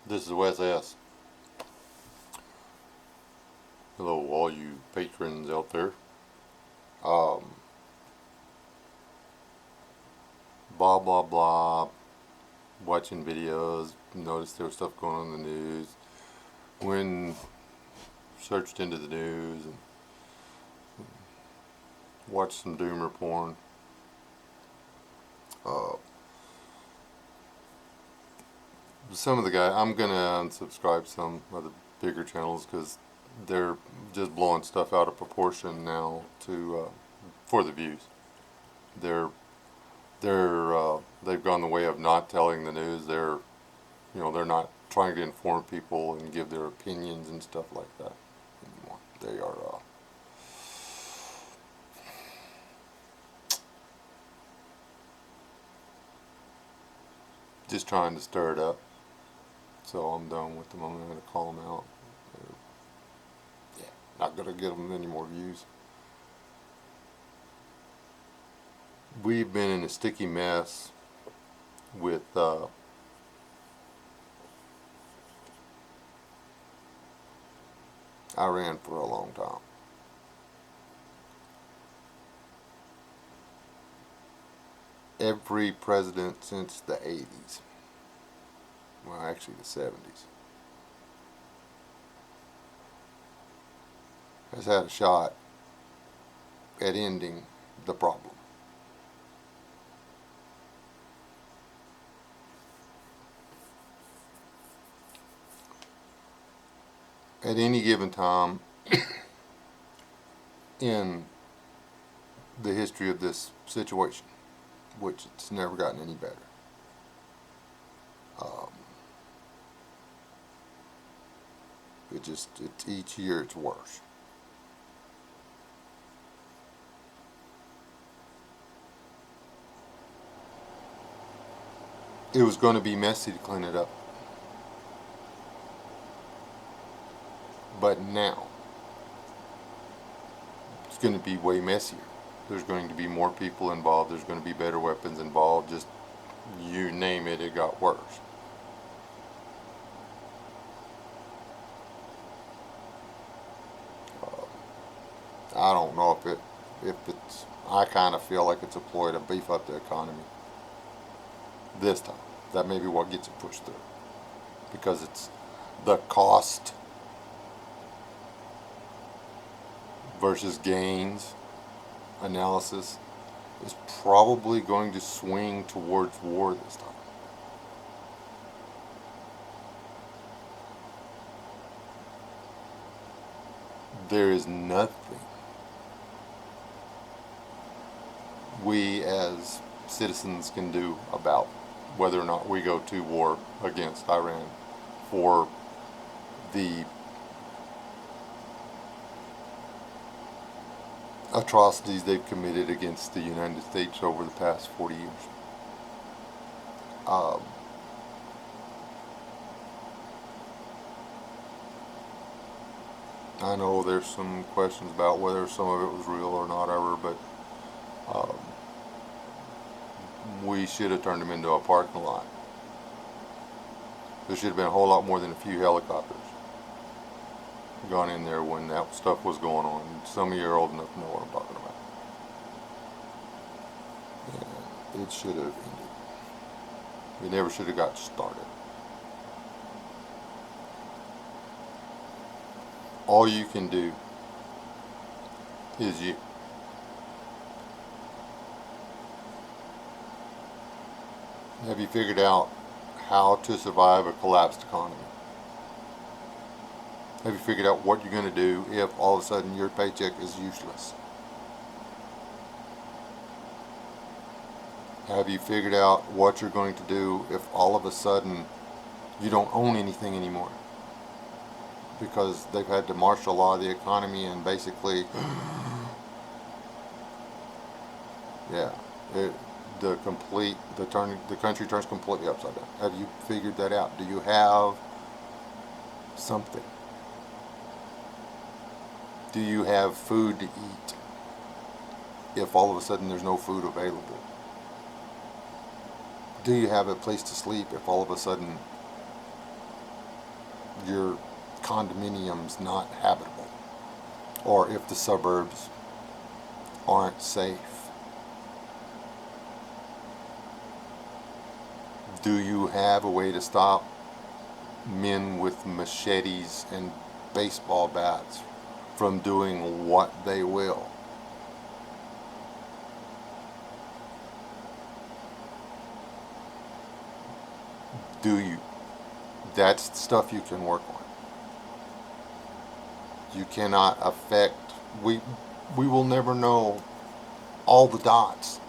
This is Wes S. Hello, all you patrons out there. Um, blah blah blah. Watching videos, noticed there was stuff going on in the news. When searched into the news and watched some doomer porn. Uh, some of the guys, I'm gonna unsubscribe some of the bigger channels because they're just blowing stuff out of proportion now to for the views. They're they've gone the way of not telling the news. They're not trying to inform people and give their opinions and stuff like that anymore. They are just trying to stir it up. So I'm done with them. I'm going to call them out. They're, not going to get them any more views. We've been in a sticky mess with Iran for a long time. Every president since the 80s, well actually the 70s, has had a shot at ending the problem. At any given time in the history of this situation, which it's never gotten any better. It's each year it's worse. It was going to be messy to clean it up. But now, it's going to be way messier. There's going to be more people involved. There's going to be better weapons involved. Just, you name it, it got worse. I don't know if it's, I kind of feel like it's a ploy to beef up the economy. This time. That may be what gets it pushed through. Because it's the cost versus gains analysis is probably going to swing towards war this time. There is nothing we as citizens can do about whether or not we go to war against Iran for the atrocities they've committed against the United States over the past 40 years. I know there's some questions about whether some of it was real or not ever, but we should have turned them into a parking lot. There should have been a whole lot more than a few helicopters gone in there when that stuff was going on. Some of you are old enough to know what I'm talking about. And it should have ended. It never should have got started. All you can do is you. Have you figured out how to survive a collapsed economy? Have you figured out what you're going to do if all of a sudden your paycheck is useless? Have you figured out what you're going to do if all of a sudden you don't own anything anymore? Because they've had to martial law the economy and basically, yeah, the country turns completely upside down. Have you figured that out? Do you have something? Do you have food to eat if all of a sudden there's no food available? Do you have a place to sleep if all of a sudden your condominium's not habitable, or if the suburbs aren't safe. Do you have a way to stop men with machetes and baseball bats from doing what they will? Do you? That's stuff you can work on. You cannot affect, we will never know all the dots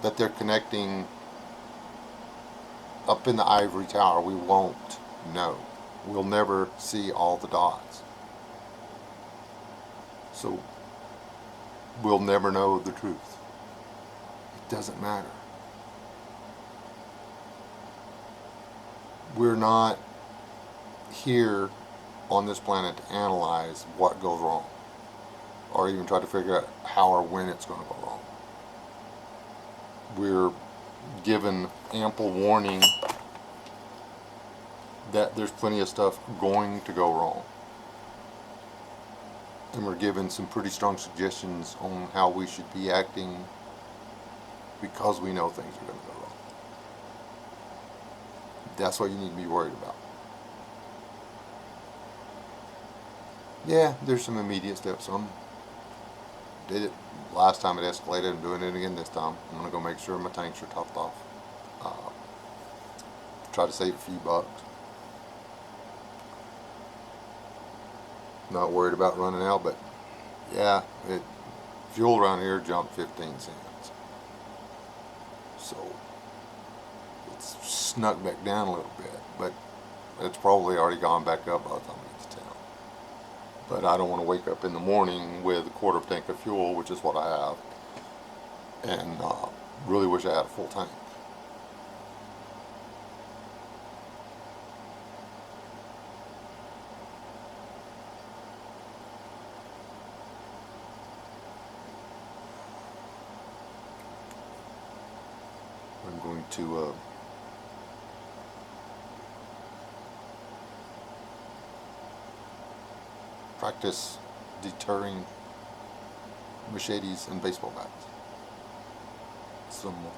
that they're connecting up in the ivory tower. We won't know. We'll never see all the dots. So we'll never know the truth. It doesn't matter. We're not here on this planet to analyze what goes wrong, or even try to figure out how or when it's going to go wrong. We're given ample warning that there's plenty of stuff going to go wrong. And we're given some pretty strong suggestions on how we should be acting because we know things are going to go wrong. That's what you need to be worried about. Yeah, there's some immediate steps. Did it last time, it escalated. I'm doing it again this time. I'm going to go make sure my tanks are topped off. Try to save a few bucks. Not worried about running out, but yeah, fuel around here jumped 15 cents. So it's snuck back down a little bit, but it's probably already gone back up by the time we get to town. But I don't want to wake up in the morning with a quarter of a tank of fuel, which is what I have, and really wish I had a full tank. I'm going to practice deterring machetes and baseball bats some more.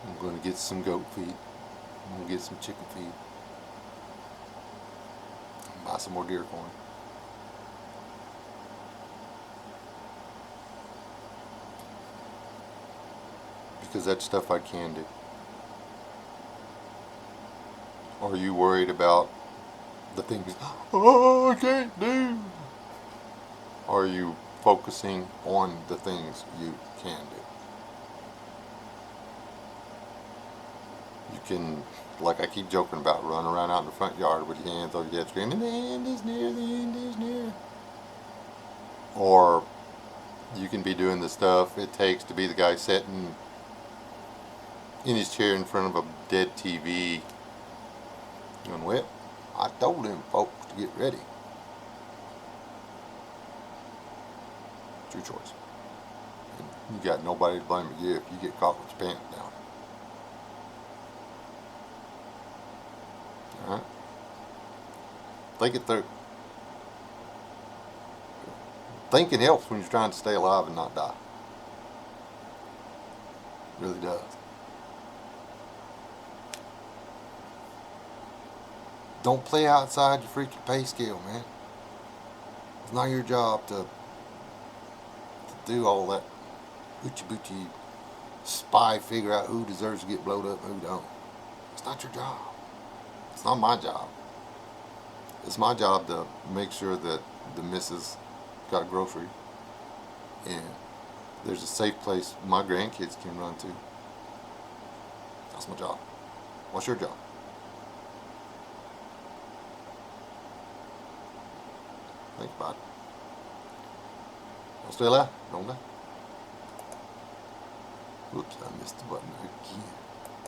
I'm going to get some goat feed. I'm going to get some chicken feed. Buy some more deer corn. Because that's stuff I can do. Are you worried about the things, oh, I can't do? Are you focusing on the things you can do? You can, like I keep joking about, run around out in the front yard with your hands over your head screaming, the end is near, the end is near. Or you can be doing the stuff it takes to be the guy sitting in his chair in front of a dead TV going, well, I told them folks to get ready. It's your choice. And you got nobody to blame but you if you get caught with your pants down. Alright? Think it through. Thinking helps when you're trying to stay alive and not die. It really does. Don't play outside your freaking pay scale, man. It's not your job to do all that boochie spy, figure out who deserves to get blowed up and who don't. It's not your job. It's not my job. It's my job to make sure that the missus got a grocery and there's a safe place my grandkids can run to. That's my job. What's your job? Think about it. Don't stay alive. Don't die. Whoops, I missed the button again.